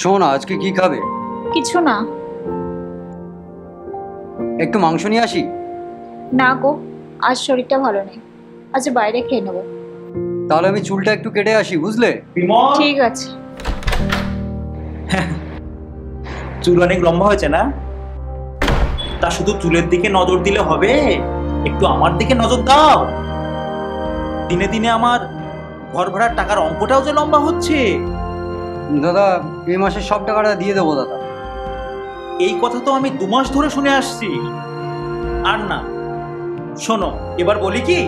শোন, আজকে কি খাবে? কিছু না। একটু মাংস নিয়ে আসি? না গো, আজ শরীরটা ভালো নেই, আজ বাইরে খেয়ে নেবো। তাহলে আমি চুলটা একটু কেটে আসি, বুঝলে? ঠিক আছে। চুল অনেক লম্বা হয়েছে না? তা শুধু চুলের দিকে নজর দিলে হবে? একটু আমার দিকে নজর দাও। দিনে দিনে আমার ঘর ভাড়ার টাকার অঙ্কটাও যে লম্বা হচ্ছে। দাদা, এই মাসের সব টাকাটা দিয়ে দেবো দাদা। এই কথা তো আমি 2 মাস ধরে শুনে আসছি। আর না, শোনো, এবার বলি কি,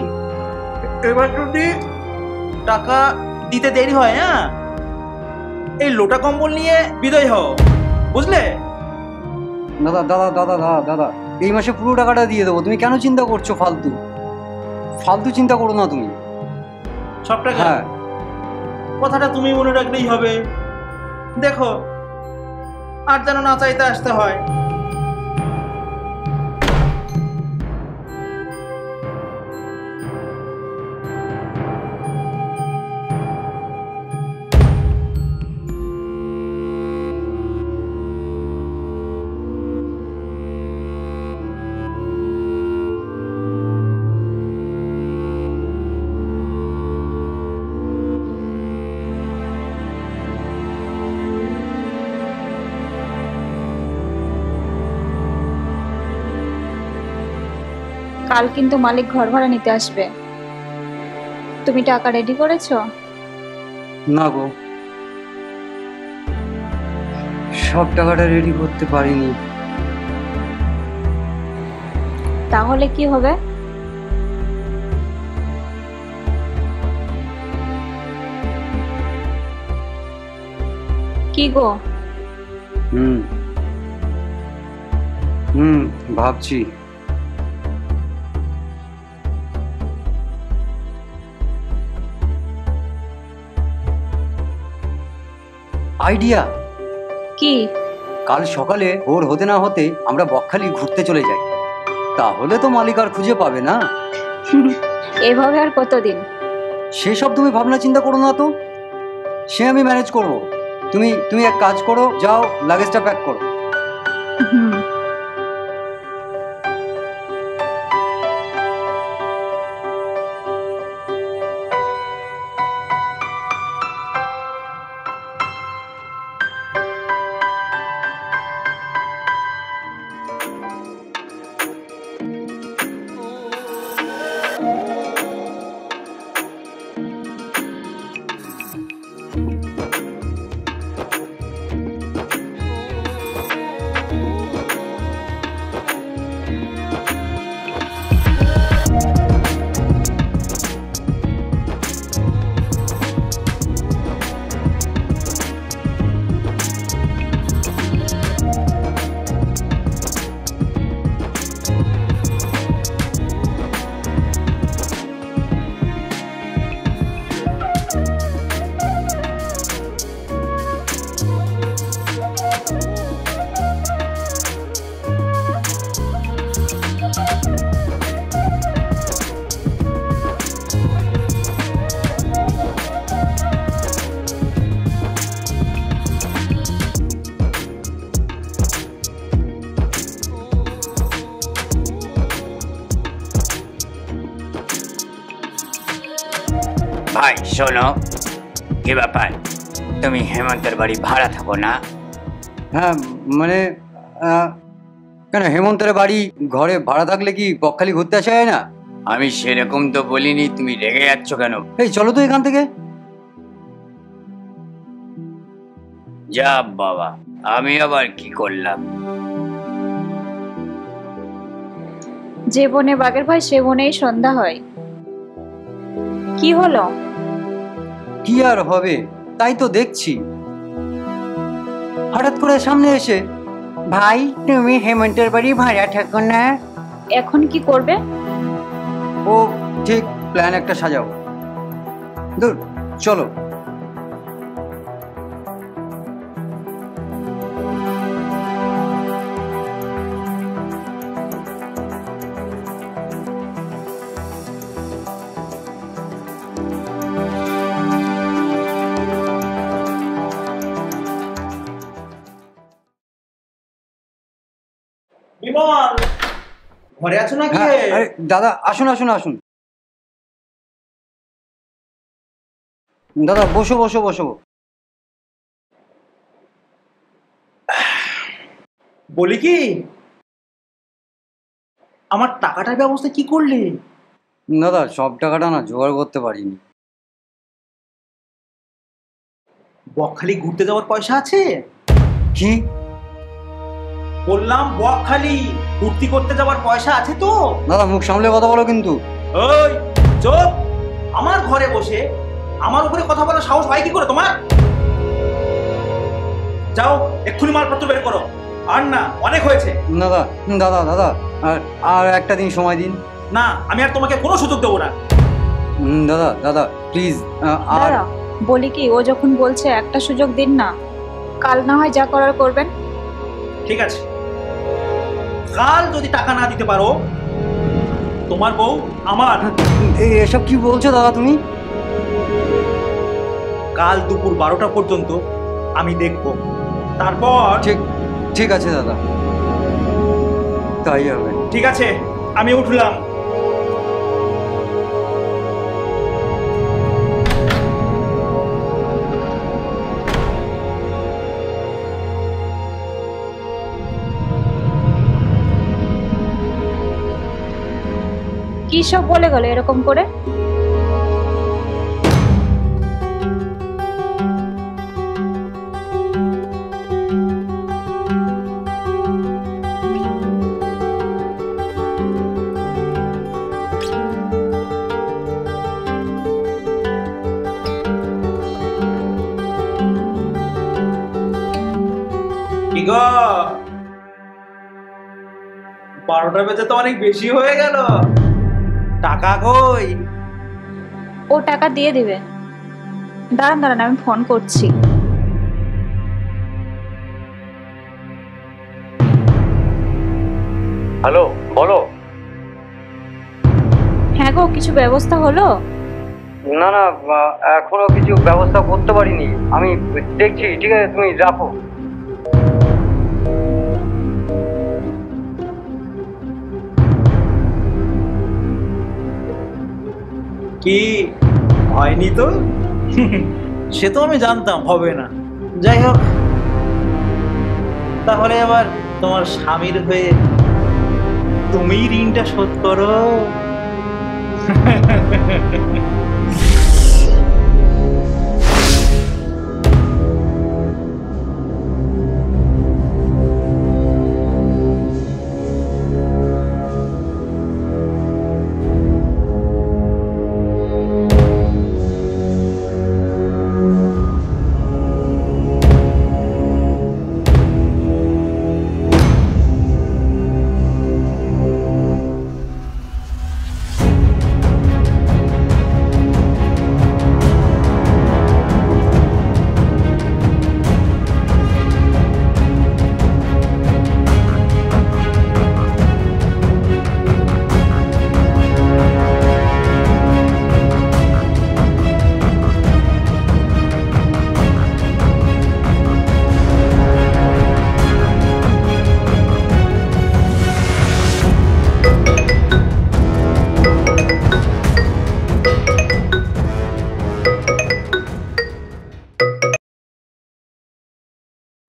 এবার যদি টাকা দিতে দেরি হয়, হ্যাঁ, এই লোটা কম্বল নিয়ে বিদায় হও, বুঝলে? দাদা দাদা দাদা দাদা দাদা, এই মাসে পুরো টাকাটা দিয়ে দেবো। তুমি কেন চিন্তা করছো? ফালতু ফালতু চিন্তা করো না তুমি। সব টাকা? হ্যাঁ। কথাটা তুমি মনে রাখলেই হবে। দেখো, আর যেন না চাইতে আসতে হয়। কাল কিন্তু মালিক ঘর ভাড়া নিতে আসবে। তুমি টাকা রেডি করেছো? না গো, সব টাকাটা রেডি করতে পারিনি। তাহলে কি হবে? কি গো? হুম হুম, ভাবছি। আইডিয়া! কি? কাল সকালে ভোর হতে না হতে আমরা বকখালি ঘুরতে চলে যাই, তাহলে তো মালিক আর খুঁজে পাবে না। এভাবে আর কতদিন? সেসব তুমি ভাবনা চিন্তা করো না তো, সে আমি ম্যানেজ করব। তুমি তুমি এক কাজ করো, যাও লাগেজটা প্যাক করো। হুম। ভাই শোনো, কি ব্যাপার? তুমি হেমন্তের বাড়ি ভাড়া থাকো না? হ্যাঁ, মানে কেন হেমন্তের বাড়ি ঘরে ভাড়া থাকলে কি বকখালি ঘুরতে আসা যায় না? আমি সেরকম তো বলিনি, তুমি রেগে যাচ্ছ কেন? এই চলো তো এখান থেকে। যা বাবা, আমি আবার কি করলাম? যে বনে বাঘের ভয় সে বনেই সন্ধ্যা হয়। কি হলো? কি আর হবে, তাই তো দেখছি। হঠাৎ করে সামনে এসে, ভাই তুমি হেমন্তের বাড়ি ভাড়া থাকো না? এখন কি করবে? ও ঠিক প্ল্যান একটা সাজাবো। দূর চলো। বিমল, ঘরে আছো নাকি? হ্যাঁ, আরে দাদা আসুন আসুন আসুন। দাদা বসো বসো বসো। বলি কি, আমার টাকাটার ব্যবস্থা কি করলে? দাদা সব টাকাটা না জোগাড় করতে পারিনি। বকখালি ঘুরতে যাওয়ার পয়সা আছে? কি? বললাম বকখালি ঘুরতি করতে যাওয়ার পয়সা আছে তো? দাদা মুখ সামলে কথা বলো কিন্তু। ওই চুপ! আমার ঘরে বসে আমার উপরে কথা বলার সাহস হয় কি করে তোমার? যাও এক্ষুনি মালপত্র বের করো। আর না, অনেক হয়েছে। দাদা দাদা দাদা আর আর একটা দিন সময় দিন। না, আমি আর তোমাকে কোনো সুযোগ দেবো না। দাদা দাদা প্লিজ। আর দাদা বলি কি, ও যখন বলছে একটা সুযোগ দিন না, কাল না হয় যা করার করবেন। ঠিক আছে, কাল যদি টাকা না দিতে পারো, তোমার বউ আমার। এসব কি বলছো দাদা তুমি? কাল দুপুর 12টা পর্যন্ত আমি দেখব, তারপর ঠিক ঠিক আছে দাদা, তাই হবে। ঠিক আছে, আমি উঠলাম। কি সব বলে গেল এরকম করে? কি গো, 12টা বেজে তো অনেক বেশি হয়ে গেল। টাকা কই? ও টাকা দিয়ে দিবে। দাঁড়ান দাঁড়ান, আমি ফোন করছি। হ্যালো বলো। হ্যাঁ গো, কিছু ব্যবস্থা হলো? না না, এখনো কিছু ব্যবস্থা করতে পারিনি, আমি দেখছি। ঠিক আছে তুমি রাখো। কি হয়নি তো? সে তো আমি জানতাম হবে না। যাই হোক, তাহলে আবার তোমার স্বামীর হয়ে তুমিই ঋণটা শোধ করো।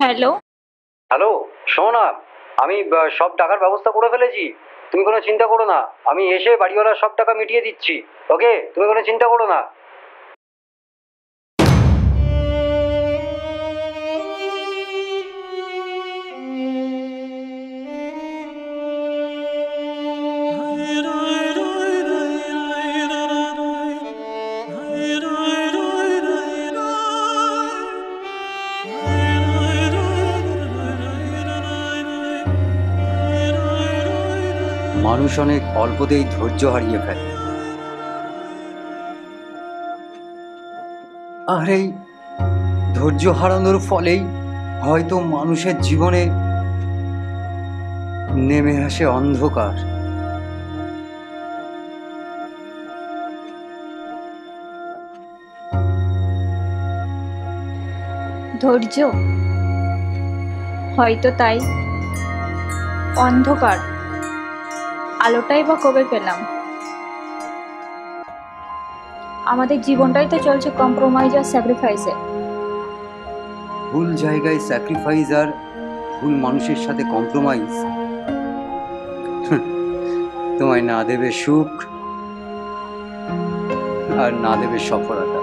হ্যালো। হ্যালো শোনো না, আমি সব টাকার ব্যবস্থা করে ফেলেছি, তুমি কোনো চিন্তা করো না। আমি এসে বাড়িওয়ালার সব টাকা মিটিয়ে দিচ্ছি। ওকে, তুমি কোনো চিন্তা করো না। মানুষ অনেক অল্পতেই ধৈর্য হারিয়ে ফেলে, আর এই ধৈর্য হারানোর ফলেই হয়তো মানুষের জীবনে নেমে আসে অন্ধকার। ধৈর্য, হয়তো তাই। অন্ধকার, আলোটাই বা কবে পেলাম? আমাদের জীবনটাই তো চলছে কম্প্রোমাইজ আর স্যাক্রিফাইসে। ভুল জায়গায় স্যাক্রিফাইস আর ভুল মানুষের সাথে কম্প্রোমাইজ তোমায় না দেবে সুখ আর না দেবে সফলতা।